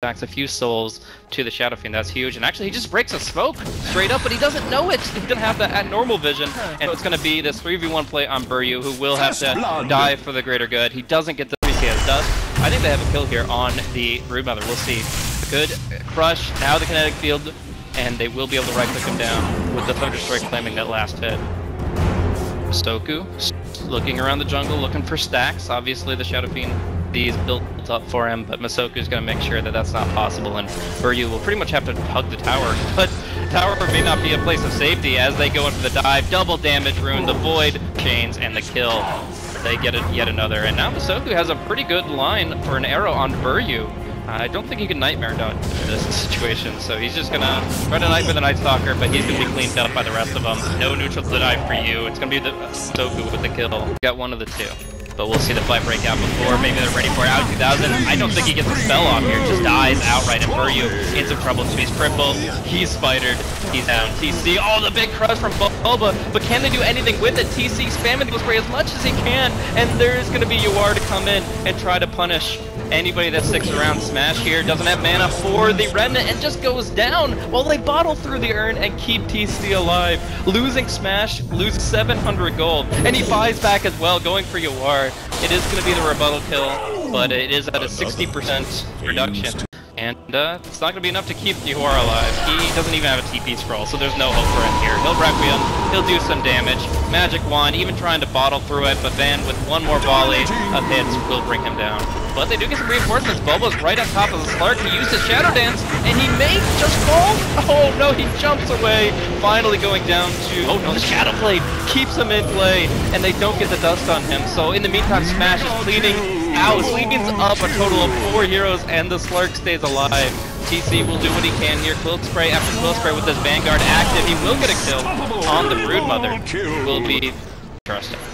stacks a few souls to the Shadow Fiend. That's huge. And actually, he just breaks a smoke straight up, but he doesn't know it. He didn't have that at normal vision. And so it's going to be this 3v1 play on Buryu, who will have to die for the greater good. He doesn't get the as Dust. I think they have a kill here on the Broodmother. We'll see. Good crush. Now the kinetic field, and they will be able to right-click him down with the Thunderstrike claiming that last hit. Soku looking around the jungle, looking for stacks. Obviously, the Shadow Fiend is built up for him, but Masoku's going to make sure that that's not possible, and Buryu will pretty much have to hug the tower. But tower may not be a place of safety as they go into the dive. Double damage rune, the Void chains, and the kill. They get it yet another, and now Masoku has a pretty good line for an arrow on Buryu. I don't think he can Nightmare dodge in this situation, so he's just gonna try to Nightmare the Night Stalker, but he's gonna be cleaned up by the rest of them. No neutral to dive for you. It's gonna be the Masoku with the kill. Got one of the two. But we'll see the fight break out before. Maybe they're ready for it. Out 2000. I don't think he gets the spell off here. Just dies outright, and Buryu in some trouble. So he's crippled. He's spidered. He's down. TC. Oh, the big crush from Bulba. But can they do anything with it? TC spamming the spray as much as he can. And there's going to be Yuar to come in and try to punish anybody that sticks around. Smash here. Doesn't have mana for the Remnant and just goes down while they bottle through the urn and keep TC alive. Losing Smash, loses 700 gold. And he buys back as well, going for Yuar. It is going to be the rebuttal kill, but it is at a 60% reduction. And it's not going to be enough to keep Yuar alive. He doesn't even have a TP scroll, so there's no hope for him here. He'll Requiem, he'll do some damage. Magic Wand, even trying to bottle through it, but then with one more volley of hits will bring him down. But they do get some reinforcements. Bulba's right on top of the Slark. He used his Shadow Dance, and he may just fall. Oh no, he jumps away. Finally going down to... Oh no, the Shadow Blade keeps him in play, and they don't get the dust on him. So in the meantime, Smash is bleeding out. Sleeping's up a total of 4 heroes, and the Slark stays alive. TC will do what he can here. Quilt Spray after Quilt Spray with his Vanguard active. He will get a kill on the Broodmother. Will be...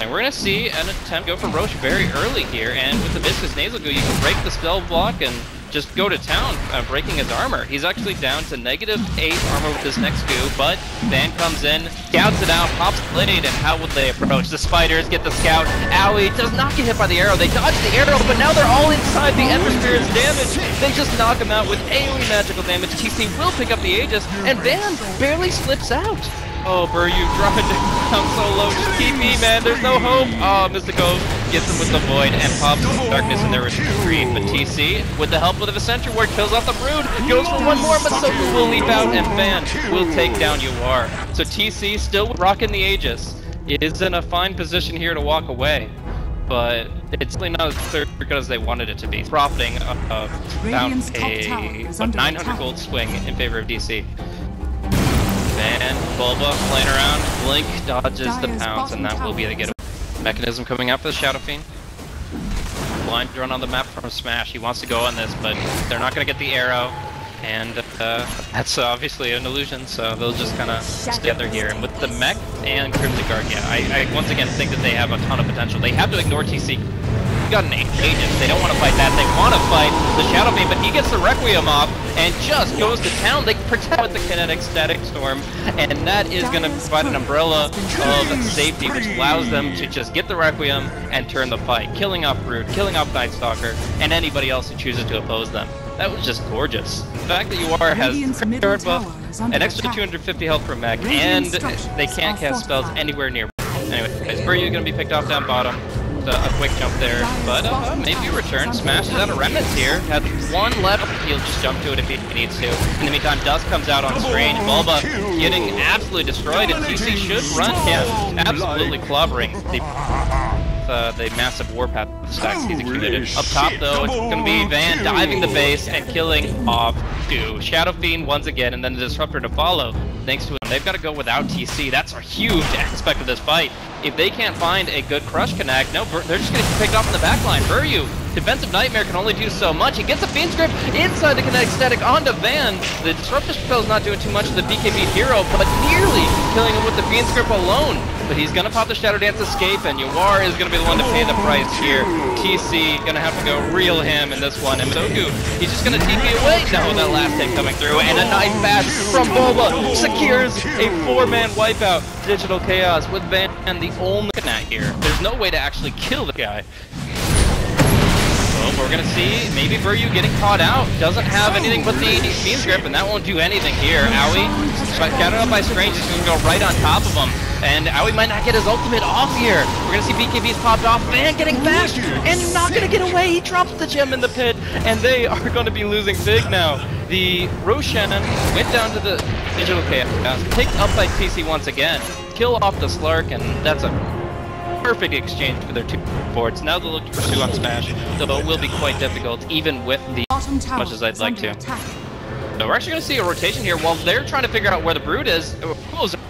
And we're going to see an attempt to go for Roche very early here, and with the Viscous Nasal Goo, you can break the spell block and just go to town, breaking his armor. He's actually down to -8 armor with his next goo, but Van comes in, scouts it out, pops Blade, and how would they approach? The Spiders get the scout. Owie does not get hit by the arrow. They dodge the arrow, but now they're all inside the Ember Spirit's damage. They just knock him out with AoE magical damage. TC will pick up the Aegis, and Van barely slips out. Oh, Buryu dropping down so low. Just keep me, man. There's no hope. Oh, Mystico gets him with the Void and pops Darkness in their retreat. But TC, with the help of the Sentry Ward, kills off the Brood. Goes for one more, but Soku will leap out, and Van will take down Yuar. So TC, still rocking the Aegis, is in a fine position here to walk away. But it's really not as clear as they wanted it to be. Profiting about a 900 gold swing in favor of DC. And Bulba playing around, Blink dodges the pounce, and that will be the getaway. Mechanism coming out for the Shadow Fiend. Blind run on the map from Smash. He wants to go on this, but they're not going to get the arrow. And that's obviously an illusion, so they'll just kind of stay together here. And with the mech and Crimson Guard, yeah, I once again think that they have a ton of potential. They have to ignore TC. Got an Aegis. They don't want to fight that. They want to fight the Shadow Fiend, but he gets the Requiem off and just goes to town. They protect with the Kinetic Static Storm, and that is going to provide an umbrella of safety, which allows them to just get the Requiem and turn the fight, killing off Brood, killing off Night Stalker, and anybody else who chooses to oppose them. That was just gorgeous. The fact that Yuar has guard buff, an extra 250 health per mech, and they can't cast spells anywhere near. Anyway, Buryu is going to be picked off down bottom. A quick jump there, but maybe a return. Smashes out of Remnants here. Has one left. He'll just jump to it if he needs to. In the meantime, Dust comes out on Strange. Bulba getting absolutely destroyed, and TC should run. Yeah, absolutely clobbering the massive Warpath stacks he's accumulated. Up top, though, it's going to be Van diving the base and killing off to Shadow Fiend once again, and then the Disruptor to follow. Thanks to him, they've got to go without TC. That's a huge aspect of this fight. If they can't find a good Crush Connect, no, they're just going to get picked off in the backline. Buryu, Defensive Nightmare can only do so much. He gets a Fiend's Grip inside the Kinetic Static onto Van. The Disruptor spell is not doing too much to the BKB hero, but nearly killing him with the Fiend's Grip alone. But he's going to pop the Shadow Dance Escape, and Yuar is going to be the one to pay the price here. TC going to have to go reel him in this one. And Soku, he's just going to TP away. No, that last hit coming through. And a nice bash from Bulba secures a 4-man wipeout. Digital Chaos with Van and the only net here. There's no way to actually kill the guy. So but we're gonna see maybe Buryu getting caught out. Doesn't have anything but the Fiend's Grip, and that won't do anything here. Aoi, gathered up by Strange, is gonna go right on top of him. And Aoi might not get his ultimate off here. We're gonna see BKB's popped off, Van getting bashed, and not gonna get away. He drops the gem in the pit, and they are gonna be losing big now. The Roshan went down to the Digital Chaos, picked up by TC once again, kill off the Slark, and that's a perfect exchange for their two forwards. Now they'll look to pursue on Smash, though it will be quite difficult, even with the as much as I'd like to. So we're actually going to see a rotation here while they're trying to figure out where the Brood is.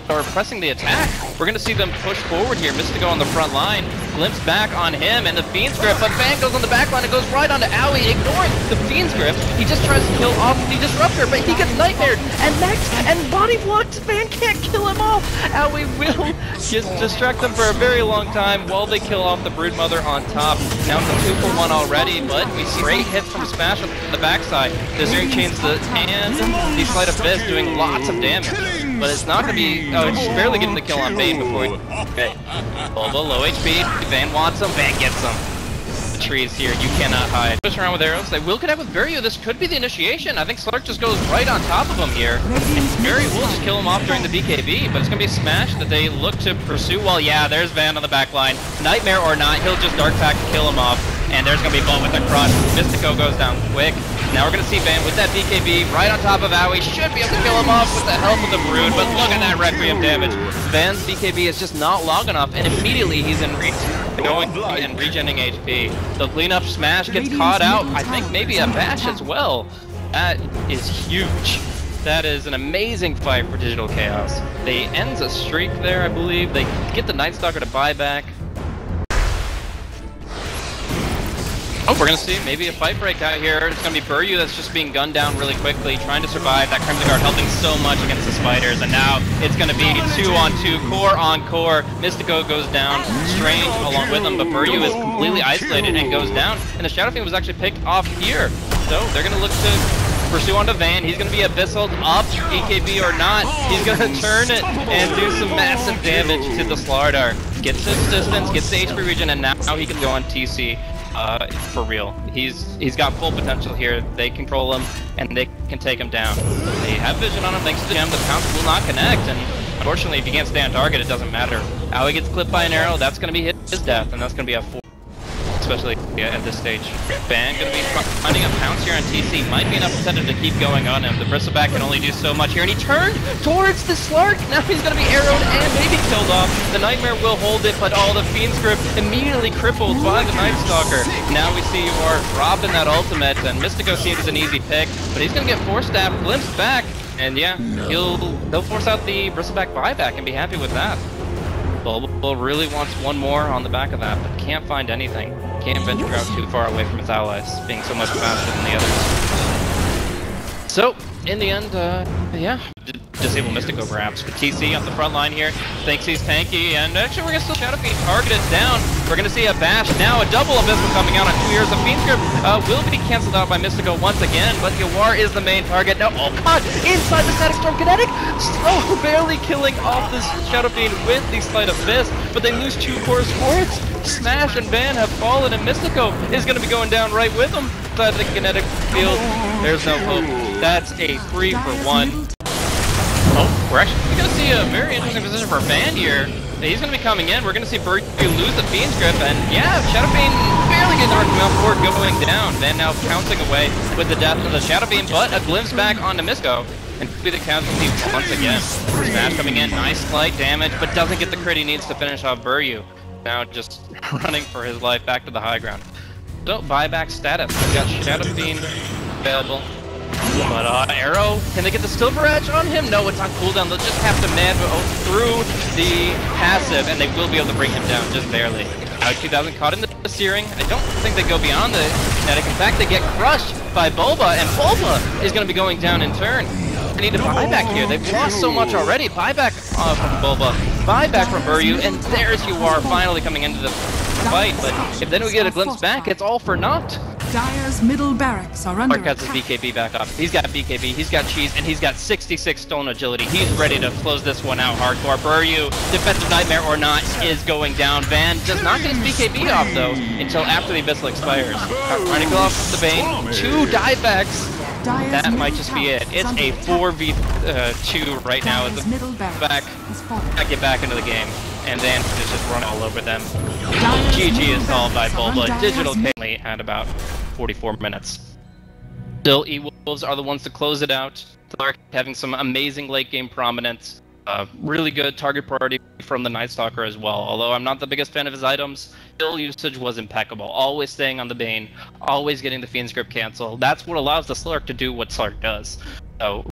Are pressing the attack. We're going to see them push forward here. Mystico on the front line, glimpse back on him and the Fiend's Grip, but Van goes on the back line and goes right onto Aoi, ignoring the Fiend's Grip. He just tries to kill off the Disruptor, but he gets nightmared and next and body blocked. Van can't kill him off. Aoi will just distract them for a very long time while they kill off the Broodmother on top. Now it's a 2-for-1 already, but we see great hits from Smash on the backside. The Zeering Chains and the Sleight of Fist doing lots of damage, but it's not going to be. Oh, just barely getting the kill on Vayne before. Okay. Bulba, low HP. Van wants him. Van gets him. The trees here. You cannot hide. Push around with arrows. They will connect with Buryu. This could be the initiation. I think Slark just goes right on top of him here. And Buryu will just kill him off during the BKB, but it's going to be a Smash that they look to pursue. Well, yeah, there's Van on the back line. Nightmare or not, he'll just Dark Pack to kill him off. And there's going to be Bone with the crush. Mystico goes down quick. Now we're going to see Van with that BKB right on top of Aoi. Should be able to kill him off with the help of the Brood, but look at that Requiem damage. Van's BKB is just not long enough, and immediately he's in going and regenerating HP. The cleanup Smash gets caught out. I think maybe a bash as well. That is huge. That is an amazing fight for Digital Chaos. They ends a streak there, I believe. They get the Night Stalker to buy back. Oh, we're going to see maybe a fight break out here. It's going to be Buryu that's just being gunned down really quickly, trying to survive. That Crimson Guard helping so much against the spiders, and now it's going to be 2-on-2, core on core. Mystico goes down, Strange along with him, but Buryu is completely isolated and goes down, and the Shadow Fiend was actually picked off here. So they're going to look to pursue onto Van. He's going to be abyssal up, EKB or not. He's going to turn it and do some massive damage to the Starladder. Gets his distance, gets the HP regen, and now he can go on TC. For real. He's got full potential here. They control him, and they can take him down. They have vision on him thanks to the gem. The pounce will not connect, and unfortunately, if you can't stay on target, it doesn't matter. Aoi gets clipped by an arrow, that's going to be his death, and that's going to be a 4. Especially at this stage. Van going to be finding a pounce here on TC. Might be enough incentive to keep going on him. The Bristleback can only do so much here, and he turned towards the Slark. Now he's going to be arrowed and maybe killed off. The Nightmare will hold it, but all the Fiend's Grip immediately crippled by the Night Stalker. Now we see you are dropping that ultimate, and Mystico seems an easy pick, but he's going to get Force Staff, glimpsed back, and yeah, he'll force out the Bristleback buyback and be happy with that. Bulba really wants one more on the back of that, but can't find anything. Can't venture out too far away from his allies, being so much faster than the others. So, in the end, yeah, disable Mystico perhaps. But TC on the front line here thinks he's tanky, and actually we're going to still Shadow Fiend targeted down. We're going to see a bash now, a double Abyssal coming out on 2 years of Fiend's Grip. Will be cancelled out by Mystico once again, but Yawar is the main target. No, oh god, inside the Static Storm Kinetic! Oh, barely killing off this Shadow Fiend with the Sleight of Fist, but they lose 2 cores for it. Smash and Van have fallen, and Mystico is going to be going down right with them. Inside the kinetic field, there's no hope. That's a 3-for-1. Oh, we're actually going to see a very interesting position for Van here. He's going to be coming in. We're going to see Buryu lose the Fiend's Grip, and yeah, Shadow Fiend barely getting the Arcumel forward going down. Van now pouncing away with the death of the Shadow Fiend, but a glimpse back onto Mystico. And be the casualty once again. Smash coming in, nice slight damage, but doesn't get the crit he needs to finish off Buryu. Now just running for his life back to the high ground. So, buyback status. We've got Shadow Fiend available. But Arrow, can they get the Silver Edge on him? No, it's on cooldown. They'll just have to man through the passive, and they will be able to bring him down just barely. Now 2000 caught in the Searing. I don't think they go beyond the kinetic. In fact, they get crushed by Bulba, and Bulba is going to be going down in turn. They need a buyback here. They've lost so much already. Buyback from Bulba, buyback from Buryu, and there's you are finally coming into the fight. But if they don't get a glimpse back, it's all for naught. Dire's middle barracks are under Mark has his BKB back up. He's got BKB, he's got cheese, and he's got 66 stone agility. He's ready to close this one out hardcore. Buryu, defensive nightmare or not, is going down. Van does not get his BKB off though until after the Abyssal expires. Trying to kill off the Bane. 2 diebacks. That might just be it. It's a 4v2 right now. As the get back into the game, and then just run all over them. GG is called by Bulba. Digital K at about 44 minutes. Still, E-Wolves are the ones to close it out. Clark having some amazing late game prominence. Really good target priority from the Night Stalker as well. Although I'm not the biggest fan of his items, skill usage was impeccable. Always staying on the Bane, always getting the Fiend's Grip cancel. That's what allows the Slark to do what Slark does. So